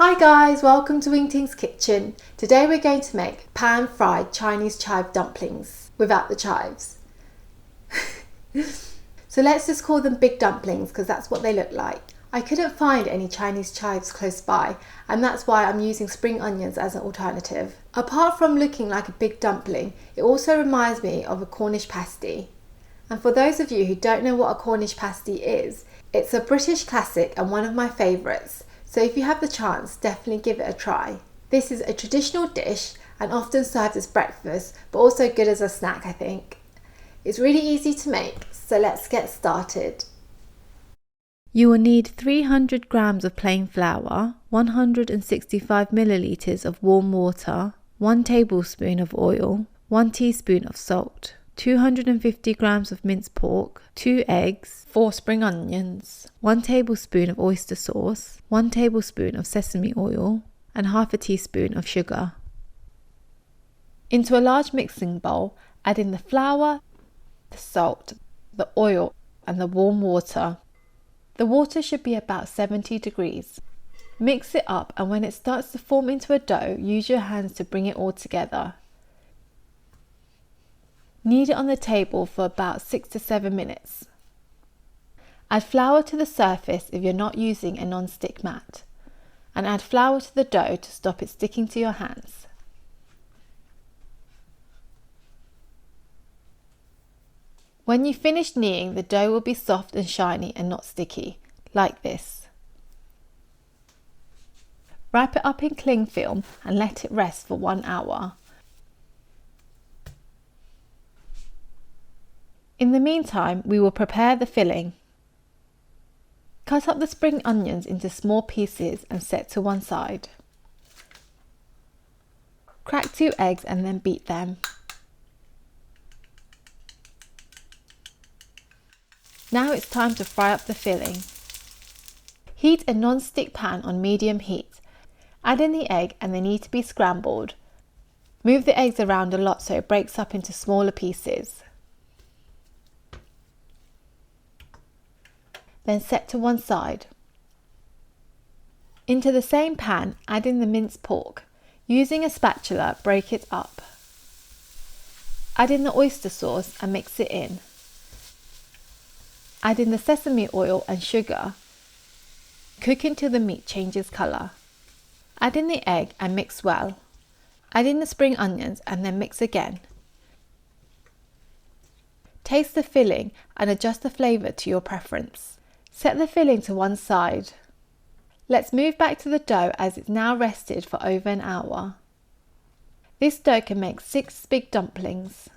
Hi guys, welcome to Wingting's Kitchen. Today we're going to make pan-fried Chinese chive dumplings without the chives. So let's just call them big dumplings because that's what they look like. I couldn't find any Chinese chives close by, and that's why I'm using spring onions as an alternative. Apart from looking like a big dumpling, it also reminds me of a Cornish pasty. And for those of you who don't know what a Cornish pasty is, it's a British classic and one of my favourites. So if you have the chance, definitely give it a try. This is a traditional dish and often served as breakfast, but also good as a snack, I think. It's really easy to make, so let's get started. You will need 300 grams of plain flour, 165 milliliters of warm water, 1 tablespoon of oil, 1 teaspoon of salt, 250 grams of minced pork, 2 eggs, 4 spring onions, 1 tablespoon of oyster sauce, 1 tablespoon of sesame oil, and half a teaspoon of sugar. Into a large mixing bowl, add in the flour, the salt, the oil, and the warm water. The water should be about 70 degrees. Mix it up, and when it starts to form into a dough, use your hands to bring it all together. Knead it on the table for about 6 to 7 minutes. Add flour to the surface if you're not using a non-stick mat, and add flour to the dough to stop it sticking to your hands. When you finish kneading, the dough will be soft and shiny and not sticky, like this. Wrap it up in cling film and let it rest for 1 hour. In the meantime, we will prepare the filling. Cut up the spring onions into small pieces and set to one side. Crack 2 eggs and then beat them. Now it's time to fry up the filling. Heat a non-stick pan on medium heat. Add in the egg and they need to be scrambled. Move the eggs around a lot so it breaks up into smaller pieces. Then set to one side. Into the same pan, add in the minced pork. Using a spatula, break it up. Add in the oyster sauce and mix it in. Add in the sesame oil and sugar. Cook until the meat changes colour. Add in the egg and mix well. Add in the spring onions and then mix again. Taste the filling and adjust the flavour to your preference. Set the filling to one side. Let's move back to the dough as it's now rested for over an hour. This dough can make 6 big dumplings.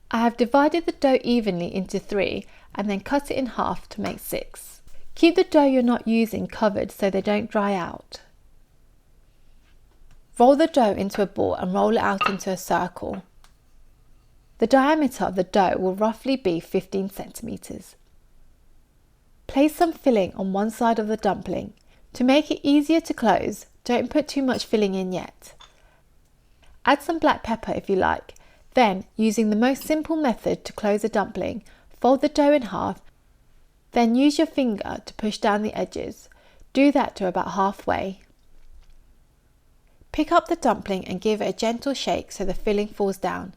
I have divided the dough evenly into 3 and then cut it in half to make 6. Keep the dough you're not using covered so they don't dry out. Roll the dough into a ball and roll it out into a circle. The diameter of the dough will roughly be 15 centimeters. Place some filling on one side of the dumpling. To make it easier to close, don't put too much filling in yet. Add some black pepper if you like. Then, using the most simple method to close a dumpling, fold the dough in half, then use your finger to push down the edges. Do that to about halfway. Pick up the dumpling and give it a gentle shake so the filling falls down.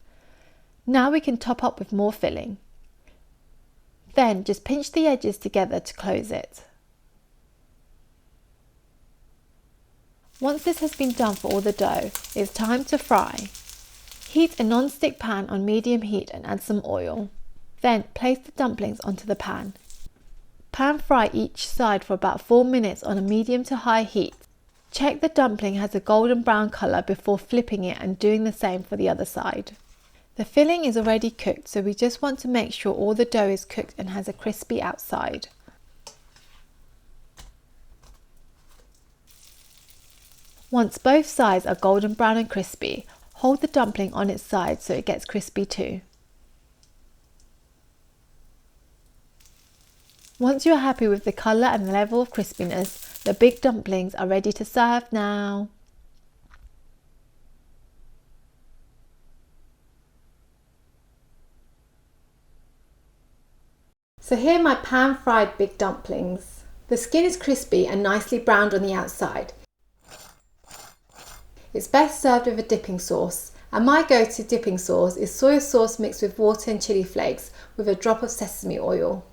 Now we can top up with more filling. Then just pinch the edges together to close it. Once this has been done for all the dough, it's time to fry. Heat a non-stick pan on medium heat and add some oil. Then place the dumplings onto the pan. Pan fry each side for about 4 minutes on a medium to high heat. Check the dumpling has a golden brown colour before flipping it and doing the same for the other side. The filling is already cooked, so we just want to make sure all the dough is cooked and has a crispy outside. Once both sides are golden brown and crispy, hold the dumpling on its side so it gets crispy too. Once you are happy with the colour and the level of crispiness, the big dumplings are ready to serve now. So here are my pan-fried big dumplings. The skin is crispy and nicely browned on the outside. It's best served with a dipping sauce, and my go-to dipping sauce is soy sauce mixed with water and chili flakes with a drop of sesame oil.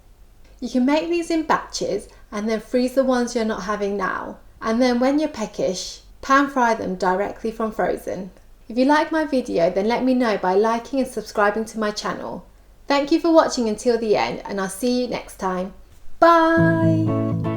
You can make these in batches and then freeze the ones you're not having now, and then when you're peckish, pan fry them directly from frozen. If you like my video, then let me know by liking and subscribing to my channel. Thank you for watching until the end, and I'll see you next time. Bye!